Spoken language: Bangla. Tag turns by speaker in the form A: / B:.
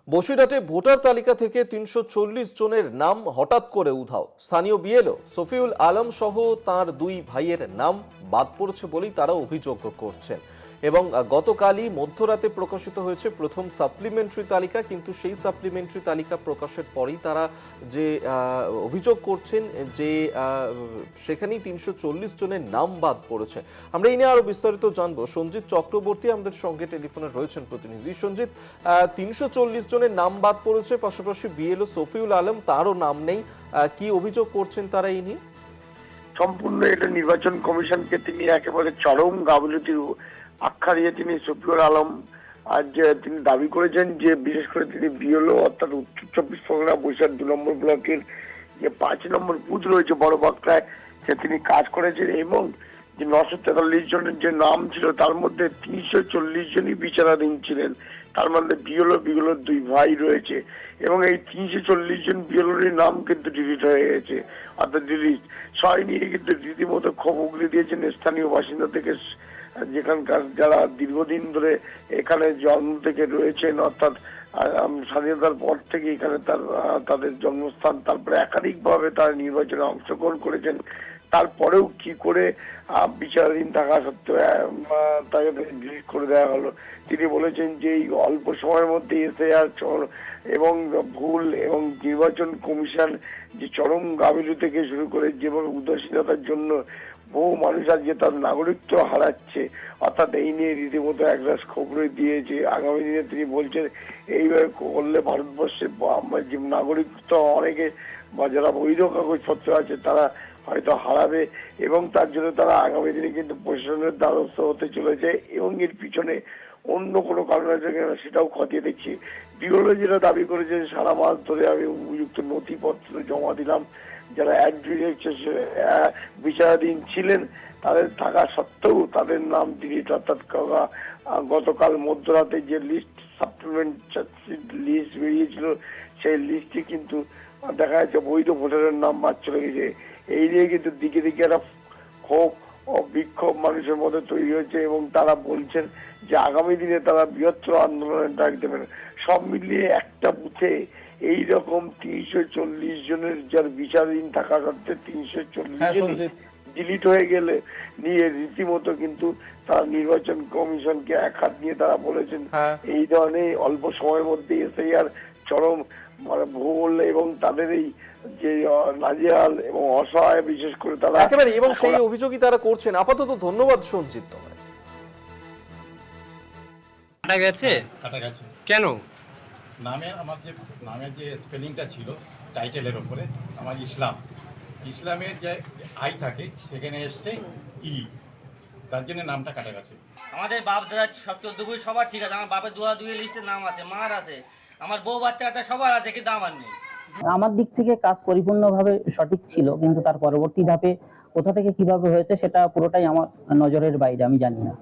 A: বসিরহাটে ভোটার তালিকা থেকে ৩৪০ জনের নাম হঠাৎ করে উধাও। স্থানীয় বিএলও শফিউল আলম সহ তার দুই ভাইয়ের নাম বাদ পড়েছে বলেই তারা অভিযোগ করছেন। এবং গতকালই মধ্যরাতে প্রকাশিত হয়েছে প্রথম সাপ্লিমেন্টারি তালিকা, কিন্তু সেই সাপ্লিমেন্টারি তালিকা প্রকাশের পরেই তারা যে অভিযোগ করছেন যে সেখানেই ৩৪০ জনের নাম বাদ পড়েছে। আমরা এই নিয়ে আরো বিস্তারিত জানবো। সঞ্জিত চক্রবর্তী আমাদের সঙ্গে টেলিফোনে রয়েছেন প্রতিনিধি। সঞ্জিত, ৩৪০ জনের নাম বাদ পড়েছে, পাশাপাশি বিএলও শফিউল আলম তারও নাম নেই, কি অভিযোগ করছেন তারা এই নিয়ে?
B: সম্পূর্ণ এটা নির্বাচন কমিশনকে তিনি একেবারে চরম গাফিলতির আখ্যা দিয়ে তিনি শফিউল আলম আজ তিনি দাবি করেছেন যে বিশেষ করে তিনি বিএলও অর্থাৎ উত্তর চব্বিশ পরগনা বরিশাল ২ নম্বর ব্লকের যে ৫ নম্বর বুথ রয়েছে বড় বাঁকড়ায়, সে তিনি কাজ করেছেন এবং যে ৯৪৩ জনের যে নাম ছিল তার মধ্যে ৩৪০ জনই বিচারাধীন ছিলেন। তার মধ্যে বিএলওর দুই ভাই রয়েছে এবং এই ৩৪০ জন বিএলওর নাম কিন্তু ডিলিট হয়ে গেছে, অর্থাৎ ডিলিট ছয় নিয়ে কিন্তু রীতিমতো ক্ষোভ উগড়ে দিয়েছেন স্থানীয় বাসিন্দা থেকে, যেখানকার যারা দীর্ঘদিন ধরে এখানে জন্ম থেকে রয়েছেন, অর্থাৎ স্বাধীনতার পর থেকে এখানে তাদের জন্মস্থান, তারপরে একাধিকভাবে তারা নির্বাচনে অংশগ্রহণ করেছেন। তারপরেও কি করে বিচারাধীন থাকা সত্ত্বেও তাকে ডিলিট করে দেওয়া হলো। তিনি বলেছেন যে এই অল্প সময়ের মধ্যে এসআইআর এবং ভুল এবং নির্বাচন কমিশন যে চরম গাফিলতি থেকে শুরু করে যেভাবে উদাসীনতার জন্য বহু মানুষ আজকে তার নাগরিকত্ব হারাচ্ছে, অর্থাৎ এই নিয়ে রীতিমতো একরাশ খবর দিয়েছে। আগামী দিনে তিনি বলছেন এইভাবে করলে ভারতবর্ষে যে নাগরিকত্ব অনেকে বা যারা বৈধ কাগজপত্র আছে তারা হয়তো হারাবে এবং তার জন্য তারা আগামী দিনে কিন্তু প্রশাসনের দ্বারস্থ হতে চলেছে এবং এর পিছনে অন্য কোনো কারণ আছে কিনা সেটাও খতিয়ে দেখছি। বিএলও যেটা দাবি করেছে সারা মাস ধরে আমি উপযুক্ত নথিপত্র জমা দিলাম, যারা বিচারাধীন ছিলেন তাদের থাকা সত্ত্বেও তাদের নাম ডিলিট, অর্থাৎ গতকাল মধ্যরাতে যে লিস্ট সাপ্লিমেন্ট লিস্ট বেরিয়েছিল সেই লিস্টে কিন্তু দেখা যাচ্ছে বৈধ ভোটারের নাম বাদ চলে গেছে। এই নিয়ে কিন্তু দিকে দিকে একটা ক্ষোভ ও বিক্ষোভ মানুষের মধ্যে তৈরি হয়েছে এবং তারা বলছেন যে আগামী দিনে তারা বৃহত্তর আন্দোলনের ডাক দেবেন। সব মিলিয়ে একটা বুথে এইরকম ৩৪০ জনের যার বিচারাধীন থাকা সত্ত্বে ৩৪০ জন ডিলিট হয়ে গেলে নিয়ে রীতিমতো কিন্তু তারা নির্বাচন কমিশনকে এক হাত নিয়ে তারা বলেছেন এই ধরনের অল্প সময়ের মধ্যে এসআইআর চরম ভুল এবং তাদের এই যে নাজেহাল এবং অসহায় বিশেষ করে তারা
A: একেবারে, এবং সেই অভিযোগই তারা করছেন। আপাতত ধন্যবাদ সঞ্জিত তোমায়।
C: কাটা গেছে কেন?
D: নামের যে স্পেলিংটা ছিল টাইটেলের ওপরে আমার ইসলামের যে আই থাকে সেখানে এসছে ই, তার জন্য নামটা কাটা গেছে।
E: আমাদের বাপ দাদা সব 14 বই সবার ঠিক আছে, আমার বাপের দুয়ের লিস্টে নাম আছে, মার আছে, আমার বউ বাচ্চা আছে, সবার আছে, কিন্তু আমার নেই।
F: আমার দিক থেকে কাজ পরিপূর্ণভাবে সঠিক ছিল, কিন্তু তার পরবর্তী ধাপে কোথা থেকে কিভাবে হয়েছে সেটা পুরোটাই আমার নজরের বাইরে, আমি জানি না।